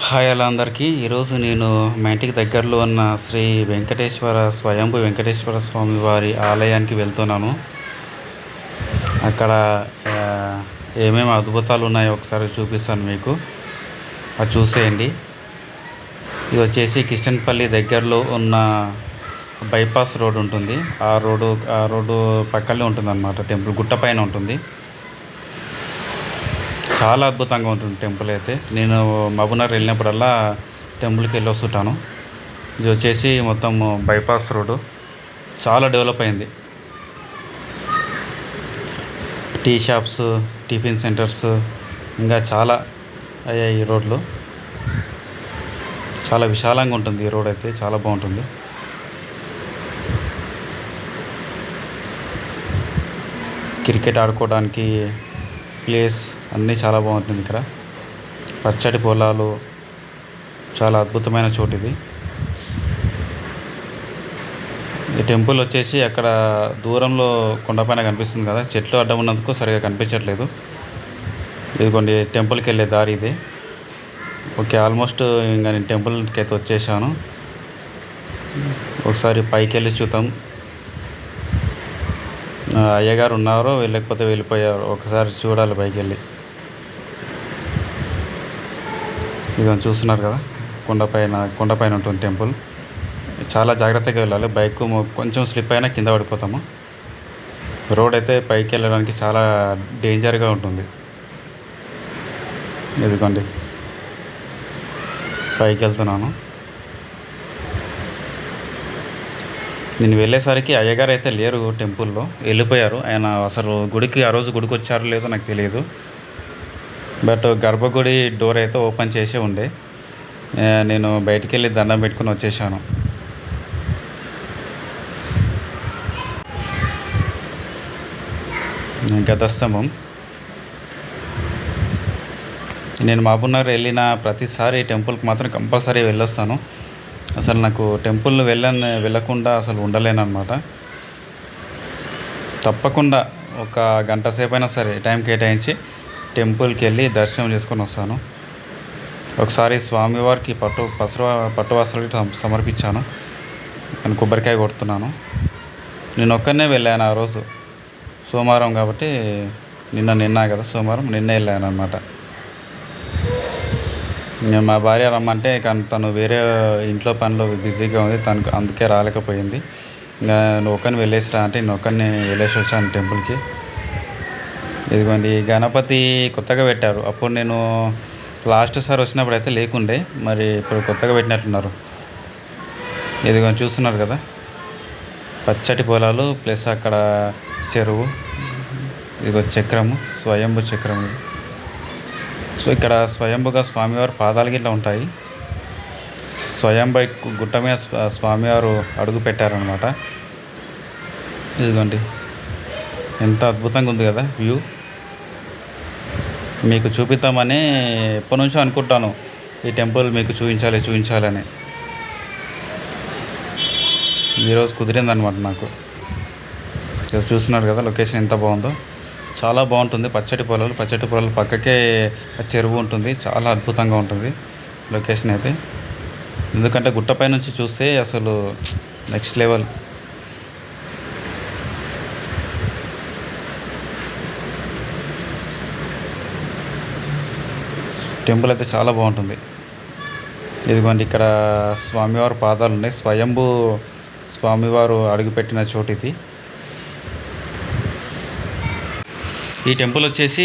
Hi అలా అందరికీ. ఈరోజు నేను మా ఇంటికి దగ్గరలో ఉన్న శ్రీ వెంకటేశ్వర స్వయంభు వెంకటేశ్వర స్వామి వారి ఆలయానికి వెళ్తున్నాను. అక్కడ ఏమేమి అద్భుతాలు ఉన్నాయో ఒకసారి చూపిస్తాను మీకు, అది చూసేయండి. ఇది వచ్చేసి కిష్టన్పల్లి దగ్గరలో ఉన్న బైపాస్ రోడ్ ఉంటుంది. ఆ రోడ్డు పక్కనే ఉంటుంది అన్నమాట. టెంపుల్ గుట్ట పైన ఉంటుంది. చాలా అద్భుతంగా ఉంటుంది టెంపుల్ అయితే. నేను మహబూబ్నగర్ వెళ్ళినప్పుడల్లా టెంపుల్కి వెళ్ళి వస్తుంటాను. ఇది వచ్చేసి మొత్తం బైపాస్ రోడ్డు, చాలా డెవలప్ అయింది. టీ షాప్స్, టిఫిన్ సెంటర్స్ ఇంకా చాలా అయ్యాయి. ఈ రోడ్లు చాలా విశాలంగా ఉంటుంది. ఈ రోడ్ అయితే చాలా బాగుంటుంది. క్రికెట్ ఆడుకోవడానికి ప్లేస్ అన్నీ చాలా బాగుంటుంది. ఇక్కడ పచ్చటి పొలాలు, చాలా అద్భుతమైన చోటు ఇది. ఈ టెంపుల్ వచ్చేసి అక్కడ దూరంలో కొండపైన కనిపిస్తుంది కదా, చెట్లు అడ్డం ఉన్నందుకు సరిగా కనిపించట్లేదు. ఇదిగోండి టెంపుల్కి వెళ్ళే దారి ఇది. ఓకే, ఆల్మోస్ట్ ఇంకా నేను టెంపుల్కి అయితే వచ్చేసాను. ఒకసారి పైకి వెళ్ళి చూద్దాం. అయ్యగారు ఉన్నారో లేకపోతే వెళ్ళిపోయారు, ఒకసారి చూడాలి పైకి వెళ్ళి. ఇదని చూస్తున్నారు కదా, కొండపైన ఉంటుంది టెంపుల్. చాలా జాగ్రత్తగా వెళ్ళాలి. బైక్ కొంచెం స్లిప్ అయినా కింద పడిపోతాము. రోడ్ అయితే పైకి వెళ్ళడానికి చాలా డేంజర్గా ఉంటుంది. ఇదిగోండి పైకి వెళ్తున్నాను. నేను వెళ్ళేసరికి అయ్యగారు అయితే లేరు, టెంపుల్లో వెళ్ళిపోయారు. ఆయన అసలు ఆ రోజు గుడికి వచ్చారో లేదో నాకు తెలియదు. బట్ గర్భగుడి డోర్ అయితే ఓపెన్ చేసే ఉండే. నేను బయటికి వెళ్ళి దండం పెట్టుకుని వచ్చేసాను. గతస్తంభం. నేను మహబూబ్నగర్ వెళ్ళిన ప్రతిసారి టెంపుల్కి మాత్రం కంపల్సరీ వెళ్ళొస్తాను. అసలు నాకు టెంపుల్ వెళ్ళకుండా అసలు ఉండలేనమాట. తప్పకుండా ఒక గంట సేపు అయినా సరే టైం కేటాయించి టెంపుల్కి వెళ్ళి దర్శనం చేసుకొని వస్తాను. ఒకసారి స్వామివారికి పట్టు వస్త్రాలు సమర్పించాను. నేను కొబ్బరికాయ కొడుతున్నాను. నేను ఒక్కనే వెళ్ళాను ఆ రోజు, సోమవారం కాబట్టి. నిన్న కదా సోమవారం, నిన్న వెళ్ళాను అనమాట. మా భార్య రమ్మంటే కానీ తను వేరే ఇంట్లో పనిలో బిజీగా ఉంది, తనకు అందుకే రాలేకపోయింది. ఇంకా నువ్వు ఒక్కరిని వెళ్ళేసిరా అంటే నేను ఒక్కరిని వెళ్ళేసి వచ్చాను టెంపుల్కి. ఇదిగోండి గణపతి కొత్తగా పెట్టారు. అప్పుడు నేను లాస్ట్ సారి వచ్చినప్పుడు అయితే లేకుండే, మరి ఇప్పుడు కొత్తగా పెట్టినట్టున్నారు. ఇదిగోండి చూస్తున్నారు కదా, పచ్చటి పొలాలు ప్లస్ అక్కడ చెరువు. ఇదిగో చక్రము, స్వయంభు చక్రము. సో ఇక్కడ స్వయంభుగా స్వామివారు పాదాలు గిట్లా ఉంటాయి. స్వయంభై గుట్ట మీద స్వామివారు అడుగు పెట్టారనమాట. ఇదిగోండి ఎంత అద్భుతంగా ఉంది కదా వ్యూ. మీకు చూపిద్దామని ఎప్పటి నుంచో అనుకుంటాను, ఈ టెంపుల్ మీకు చూపించాలని. ఈరోజు కుదిరిందనమాట నాకు. చూస్తున్నారు కదా లొకేషన్ ఎంత బాగుందో, చాలా బాగుంటుంది. పచ్చటి పొలాలు పక్కకే చెరువు ఉంటుంది. చాలా అద్భుతంగా ఉంటుంది లొకేషన్ అయితే. ఎందుకంటే గుట్టపై నుంచి చూస్తే అసలు నెక్స్ట్ లెవెల్. టెంపుల్ అయితే చాలా బాగుంటుంది. ఇదిగోండి ఇక్కడ స్వామివారి పాదాలు ఉన్నాయి. స్వయంభూ స్వామివారు అడుగుపెట్టిన చోటు ఇది. ఈ టెంపుల్ వచ్చేసి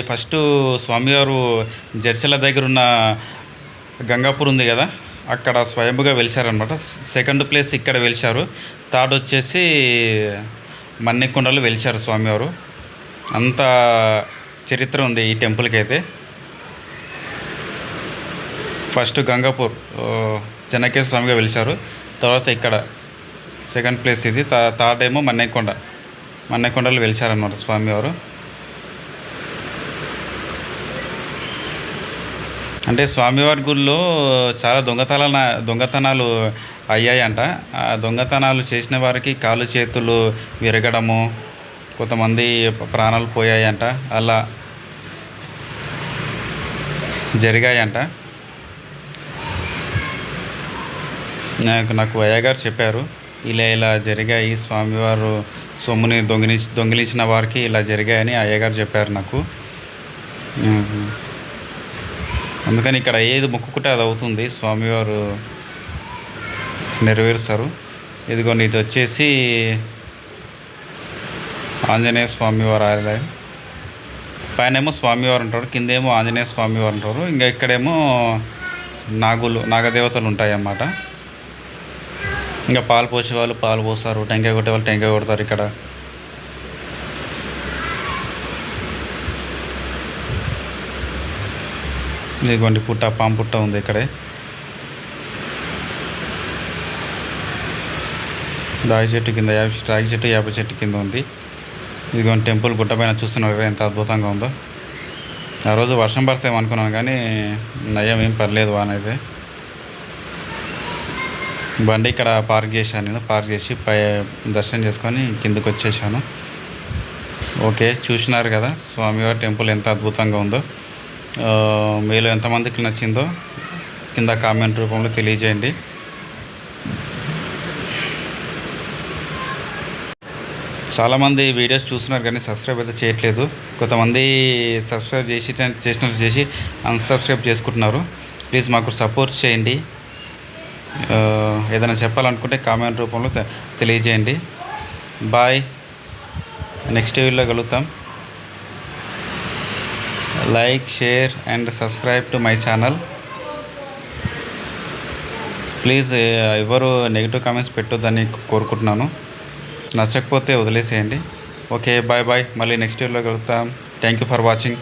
ఫస్ట్ స్వామివారు జర్చల దగ్గర ఉన్న గంగాపూర్ ఉంది కదా, అక్కడ స్వయంభుగా వెలిశారనమాట. సెకండ్ ప్లేస్ ఇక్కడ వెలిశారు. థర్డ్ వచ్చేసి మన్నెకొండలో వెలిశారు స్వామివారు. అంత చరిత్ర ఉంది ఈ టెంపుల్కి అయితే. ఫస్ట్ గంగాపూర్ చెన్నకేశ్వర స్వామిగా వెలిశారు. తర్వాత ఇక్కడ సెకండ్ ప్లేస్ ఇది. థర్డ్ ఏమో మన్నెకొండలో వెలిశారనమాట స్వామివారు. అంటే స్వామివారి గుడిలో చాలా దొంగతనాలు అయ్యాయంట. ఆ దొంగతనాలు చేసిన వారికి కాళ్ళు చేతులు విరగడము, కొంతమంది ప్రాణాలు పోయాయంట, అలా జరిగాయంట. నాకు అయ్యగారు చెప్పారు, ఇలా ఇలా జరిగాయి, స్వామివారు సొమ్ముని దొంగిలించిన వారికి ఇలా జరిగాయని అయ్యగారు చెప్పారు నాకు. అందుకని ఇక్కడ ఏది మొక్కుకుంటే అది అవుతుంది, స్వామివారు నెరవేరుస్తారు. ఇదిగోండి, ఇది వచ్చేసి ఆంజనేయ స్వామివారి ఆలయం. పైనేమో స్వామివారు ఉంటారు, కిందేమో ఆంజనేయ స్వామివారు ఉంటారు, ఇంకా ఇక్కడేమో నాగదేవతలు ఉంటాయి అన్నమాట. ఇంకా పాలు పోసే వాళ్ళు పాలు పోస్తారు, టెంకాయ కొట్టే వాళ్ళు టెంకాయ కొడతారు. ఇక్కడ ఇదిగోండి పాము పుట్ట ఉంది ఇక్కడే. రాగి చెట్టు కింద యాప చెట్టు కింద ఉంది. ఇదిగోండి టెంపుల్ గుట్ట పైన చూస్తున్నారు కదా ఎంత అద్భుతంగా ఉందో. ఆ రోజు వర్షం పడతాయేమో అనుకున్నాను, కానీ నయం ఏం పర్లేదు, వానైతే. బండి ఇక్కడ పార్క్ చేశాను, నేను పార్క్ చేసి దర్శనం చేసుకొని కిందకు వచ్చేసాను. ఓకే, చూసినారు కదా స్వామివారి టెంపుల్ ఎంత అద్భుతంగా ఉందో. మీలో ఎంతమందికి నచ్చిందో కింద కామెంట్ రూపంలో తెలియజేయండి. చాలామంది వీడియోస్ చూస్తున్నారు కానీ సబ్స్క్రైబ్ అయితే చేయట్లేదు. కొంతమంది సబ్స్క్రైబ్ చేసి అన్సబ్స్క్రైబ్ చేసుకుంటున్నారు. ప్లీజ్ మాకు సపోర్ట్ చేయండి. ఏదైనా చెప్పాలనుకుంటే కామెంట్ రూపంలో తెలియజేయండి. బాయ్, నెక్స్ట్ వీడియోలో కలుగుతాం. Like, share and subscribe to my channel. Please ఎవరు నెగిటివ్ కామెంట్స్ పెట్టొద్దని కోరుకుంటున్నాను. నచ్చకపోతే వదిలేసేయండి. ఓకే, బాయ్ బాయ్, మళ్ళీ నెక్స్ట్ వీడియోలో కలుగుతాం. Thank you for watching.